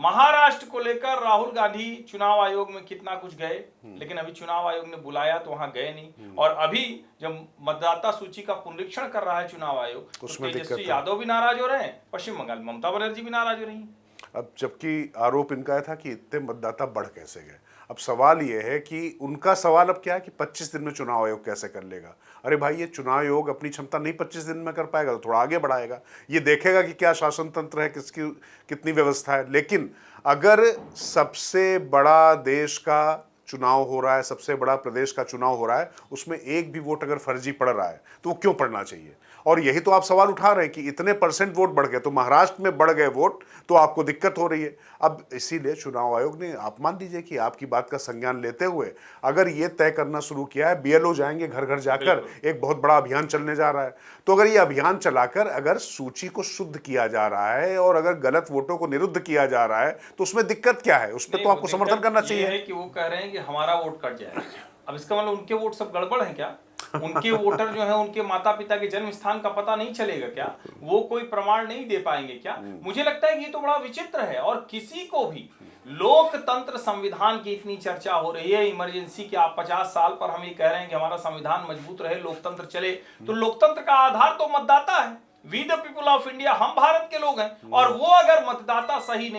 महाराष्ट्र को लेकर राहुल गांधी चुनाव आयोग में कितना कुछ गए, लेकिन अभी चुनाव आयोग ने बुलाया तो वहां गए नहीं। और अभी जब मतदाता सूची का पुनरीक्षण कर रहा है चुनाव आयोग, तो तेजस्वी यादव भी नाराज हो रहे हैं, पश्चिम बंगाल ममता बनर्जी भी नाराज हो रही है। अब जबकि आरोप इनका था कि इतने मतदाता बढ़ कैसे गए, अब सवाल ये है कि उनका सवाल अब क्या है कि 25 दिन में चुनाव आयोग कैसे कर लेगा। अरे भाई, ये चुनाव आयोग अपनी क्षमता नहीं 25 दिन में कर पाएगा, तो थोड़ा आगे बढ़ाएगा, ये देखेगा कि क्या शासन तंत्र है, किसकी कितनी व्यवस्था है। लेकिन अगर सबसे बड़ा देश का चुनाव हो रहा है, सबसे बड़ा प्रदेश का चुनाव हो रहा है, उसमें एक भी वोट अगर फर्जी पड़ रहा है तो वो क्यों पड़ना चाहिए। और यही तो आप सवाल उठा रहे हैं कि इतने % वोट बढ़ गए, तो महाराष्ट्र में बढ़ गए वोट तो आपको दिक्कत हो रही है। अब इसीलिए चुनाव आयोग ने, आप मान लीजिए कि आपकी बात का संज्ञान लेते हुए अगर ये तय करना शुरू किया है, बीएलओ जाएंगे घर घर जाकर, एक बहुत बड़ा अभियान चलने जा रहा है, तो अगर ये अभियान चलाकर अगर सूची को शुद्ध किया जा रहा है और अगर गलत वोटों को निरुद्ध किया जा रहा है, तो उसमें दिक्कत क्या है, उस पर तो आपको समर्थन करना चाहिए। कि वो कह रहे हैं कि हमारा वोट कट जाए, अब इसका मतलब उनके वोट सब गड़बड़ है क्या? उनके वोटर जो है, उनके माता पिता के जन्म स्थान का पता नहीं चलेगा क्या? वो कोई प्रमाण नहीं दे पाएंगे क्या? मुझे लगता है कि ये तो बड़ा विचित्र है। और किसी को भी लोकतंत्र संविधान की इतनी चर्चा हो रही है, इमरजेंसी के आप 50 साल पर हम ये कह रहे हैं कि हमारा संविधान मजबूत रहे, लोकतंत्र चले, तो लोकतंत्र का आधार तो मतदाता है। We the people of India, हम भारत के लोग हैं। और वो अगर मतदाता सही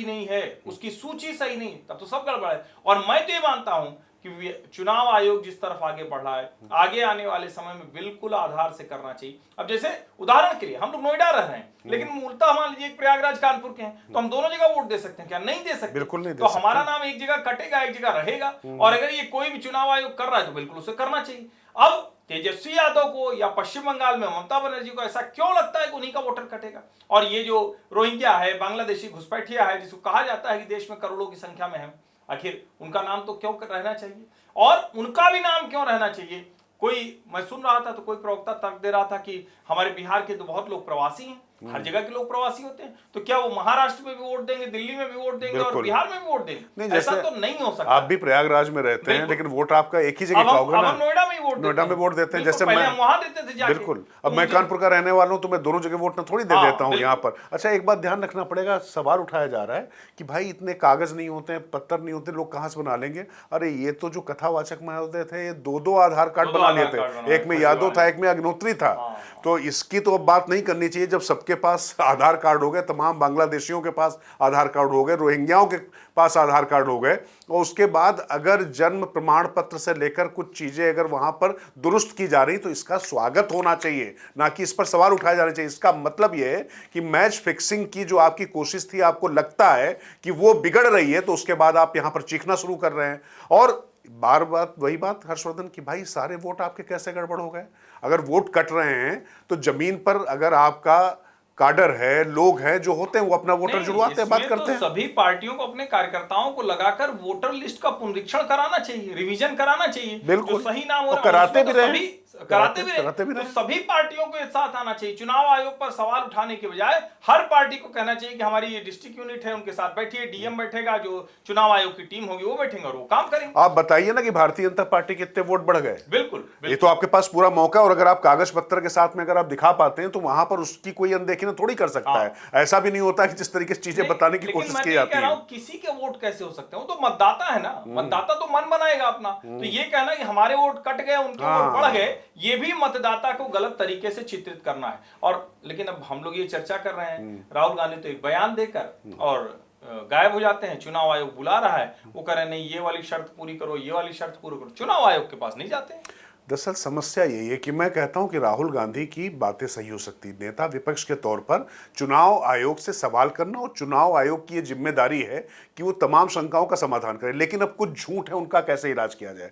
नहीं है, उसकी सूची सही नहीं, तब तो सब गड़बड़ है। और मैं तो ये मानता हूं कि चुनाव आयोग जिस तरफ आगे बढ़ रहा है, आगे आने वाले समय में बिल्कुल आधार से करना चाहिए। अब जैसे उदाहरण के लिए हम लोग नोएडा रह रहे हैं, लेकिन मूलतः मान लीजिए प्रयागराज कानपुर के हैं, तो हम दोनों जगह वोट दे सकते हैं क्या? नहीं दे सकते। बिल्कुल नहीं दे तो सकते। हमारा नाम एक जगह कटेगा, एक जगह रहेगा। और अगर ये कोई भी चुनाव आयोग कर रहा है तो बिल्कुल उसे करना चाहिए। अब तेजस्वी यादव को या पश्चिम बंगाल में ममता बनर्जी को ऐसा क्यों लगता है कि उन्हीं का वोटर कटेगा? और ये जो रोहिंग्या है, बांग्लादेशी घुसपैठिया है, जिसको कहा जाता है कि देश में करोड़ों की संख्या में है, आखिर उनका नाम तो क्यों रहना चाहिए? और उनका भी नाम क्यों रहना चाहिए? मैं सुन रहा था तो कोई प्रवक्ता तर्क दे रहा था कि हमारे बिहार के तो बहुत लोग प्रवासी हैं, हर जगह के लोग प्रवासी होते हैं, तो क्या वो महाराष्ट्र में भी वोट देंगे, दिल्ली में भी वोट देंगे और बिहार में भी वोट देंगे? नहीं, ऐसा तो नहीं हो सकता। आप भी प्रयागराज में रहते हैं, लेकिन वोट आपका एक ही जगह का होगा ना। नोएडा में वोट देते हैं, जैसे मैं वहां देते थे जाके। बिल्कुल, अब मैं कानपुर का रहने वाला हूं तो मैं दोनों जगह वोट ना थोड़ी दे देता हूं यहाँ पर। अच्छा, एक बात ध्यान रखना पड़ेगा, सवाल उठाया जा रहा है कि भाई इतने कागज नहीं होते हैं, पत्थर नहीं होते, लोग कहां से बना लेंगे। अरे ये तो जो कथावाचक महोदय थे, ये 2-2 आधार कार्ड बना लिए थे, एक में यादव था, एक में अग्निहोत्री था। तो इसकी तो अब बात नहीं करनी चाहिए जब सबके पास आधार कार्ड हो गए, तमाम बांग्लादेशियों के पास आधार कार्ड हो गए, रोहिंग्याओं के पास आधार कार्ड हो गए, और उसके बाद अगर जन्म प्रमाण पत्र से लेकर कुछ चीजें अगर वहां पर दुरुस्त की जा रही, तो इसका स्वागत होना चाहिए, ना कि इस पर सवाल उठाए जाने चाहिए। इसका मतलब यह है कि मैच फिक्सिंग की जो आपकी कोशिश थी, आपको लगता है कि वो बिगड़ रही है, तो उसके बाद आप यहां पर चीखना शुरू कर रहे हैं। और बार बात वही बात हर्षवर्धन की, भाई सारे वोट आपके कैसे गड़बड़ हो गए? अगर वोट कट रहे हैं तो जमीन पर अगर आपका काडर है, लोग हैं जो होते हैं, वो अपना वोटर जुड़वाते हैं, बात करते हैं। सभी पार्टियों को अपने कार्यकर्ताओं को लगाकर वोटर लिस्ट का पुनरीक्षण कराना चाहिए, रिवीजन कराना चाहिए, बिल्कुल, जो सही नाम हो कराते भी रहे, तो सभी पार्टियों को एक साथ आना चाहिए। चुनाव आयोग पर सवाल उठाने के बजाय हर पार्टी को कहना चाहिए कि हमारी ये डिस्ट्रिक्ट यूनिट है, उनके साथ बैठिए, डीएम बैठेगा, जो चुनाव आयोग की टीम होगी वो बैठेंगे और वो काम करेंगे। आप बताइए ना कि भारतीय जनता पार्टी के कितने वोट बढ़ गए। बिल्कुल, ये तो आपके पास पूरा मौका है, और अगर आप कागज पत्र के साथ में अगर आप दिखा पाते हैं तो वहां पर उसकी कोई अनदेखी थोड़ी कर सकता है। ऐसा भी नहीं होता कि जिस तरीके से चीजें बताने की कोशिश की जाती है। किसी के वोट कैसे हो सकते हैं? वो तो मतदाता है ना, मतदाता तो मन बनाएगा अपना। तो ये कहना कि हमारे वोट कट गए, उनके वोट बढ़ गए, ये भी मतदाता को गलत तरीके से चित्रित करना है। और लेकिन अब हम लोग ये चर्चा कर रहे हैं, राहुल गांधी तो एक बयान देकर और गायब हो जाते हैं। चुनाव आयोग बुला रहा है, वो कह रहे हैं नहीं, ये वाली शर्त पूरी करो, ये वाली शर्त पूरी करो, चुनाव आयोग के पास नहीं जाते। दरअसल समस्या यही है कि मैं कहता हूं कि राहुल गांधी की बातें सही हो सकती, नेता विपक्ष के तौर पर चुनाव आयोग से सवाल करना, और चुनाव आयोग की ये जिम्मेदारी है कि वो तमाम शंकाओं का समाधान करे। लेकिन अब कुछ झूठ है, उनका कैसे इलाज किया जाए।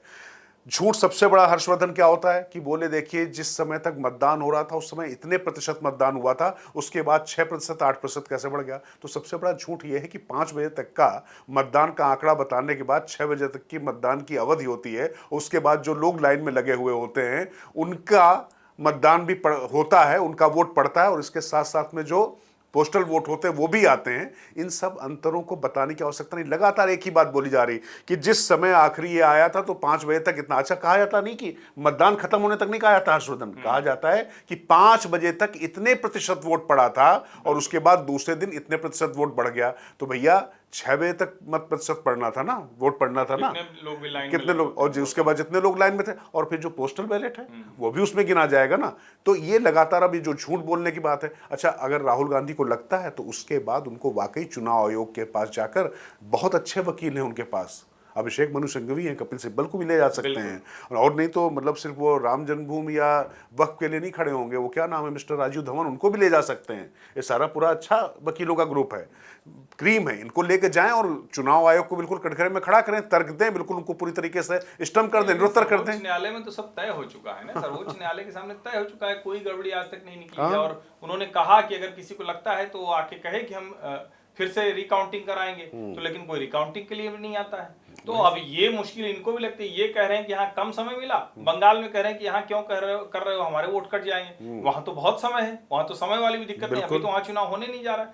झूठ सबसे बड़ा हर्षवर्धन क्या होता है कि बोले देखिए जिस समय तक मतदान हो रहा था उस समय इतने प्रतिशत मतदान हुआ था, उसके बाद 6%, 8% कैसे बढ़ गया। तो सबसे बड़ा झूठ यह है कि 5 बजे तक का मतदान का आंकड़ा बताने के बाद 6 बजे तक की मतदान की अवधि होती है, उसके बाद जो लोग लाइन में लगे हुए होते हैं उनका मतदान भी होता है, उनका वोट पड़ता है, और इसके साथ साथ में जो पोस्टल वोट होते हैं वो भी आते हैं। इन सब अंतरों को बताने की आवश्यकता नहीं। लगातार एक ही बात बोली जा रही कि जिस समय आखिरी ये आया था तो 5 बजे तक इतना अच्छा कहा जाता नहीं कि मतदान खत्म होने तक नहीं कहा जाता हर्षवर्धन, कहा जाता है कि 5 बजे तक इतने प्रतिशत वोट पड़ा था और उसके बाद दूसरे दिन इतने प्रतिशत वोट बढ़ गया। तो भैया 6 बजे तक मत प्रतिशत पड़ना था ना, वोट पड़ना था ना, कितने लोग भी लाइन कितने लोग, और उसके बाद जितने लोग लाइन में थे, और फिर जो पोस्टल बैलेट है वो भी उसमें गिना जाएगा ना। तो ये लगातार अभी जो झूठ बोलने की बात है। अच्छा, अगर राहुल गांधी को लगता है तो उसके बाद उनको वाकई चुनाव आयोग के पास जाकर, बहुत अच्छे वकील हैं उनके पास, अभिषेक मनु सिंघवी हैं, कपिल सिब्बल को भी ले जा सकते हैं। और नहीं तो मतलब सिर्फ वो राम जन्मभूमि या वक्फ के लिए नहीं खड़े होंगे, वो क्या नाम है मिस्टर राजीव धवन, उनको भी ले जा सकते हैं। ये सारा पूरा अच्छा वकीलों का ग्रुप है, क्रीम है, इनको लेके जाएं और चुनाव आयोग को बिल्कुल कटघरे में खड़ा करें, तर्क दें, बिल्कुल उनको पूरी तरीके से स्टम्प कर दें, निरुत्तर कर दें। सर्वोच्च न्यायालय में तो सब तय हो चुका है ना, सर्वोच्च न्यायालय के सामने तय हो चुका है, कोई गड़बड़ी आज तक नहीं निकली है। और उन्होंने कहा कि अगर किसी को लगता है तो वो आके कहे कि हम फिर से रिकाउंटिंग कराएंगे, तो लेकिन कोई रिकाउंटिंग के लिए भी नहीं आता है। तो अब ये मुश्किल इनको भी लगती है। ये कह रहे हैं कि यहाँ कम समय मिला, बंगाल में कह रहे हैं कि यहाँ क्यों कर रहे हो, हमारे वोट कट जाएंगे। वहां तो बहुत समय है, वहां तो समय वाली भी दिक्कत नहीं, अभी तो वहां चुनाव होने नहीं जा रहा है।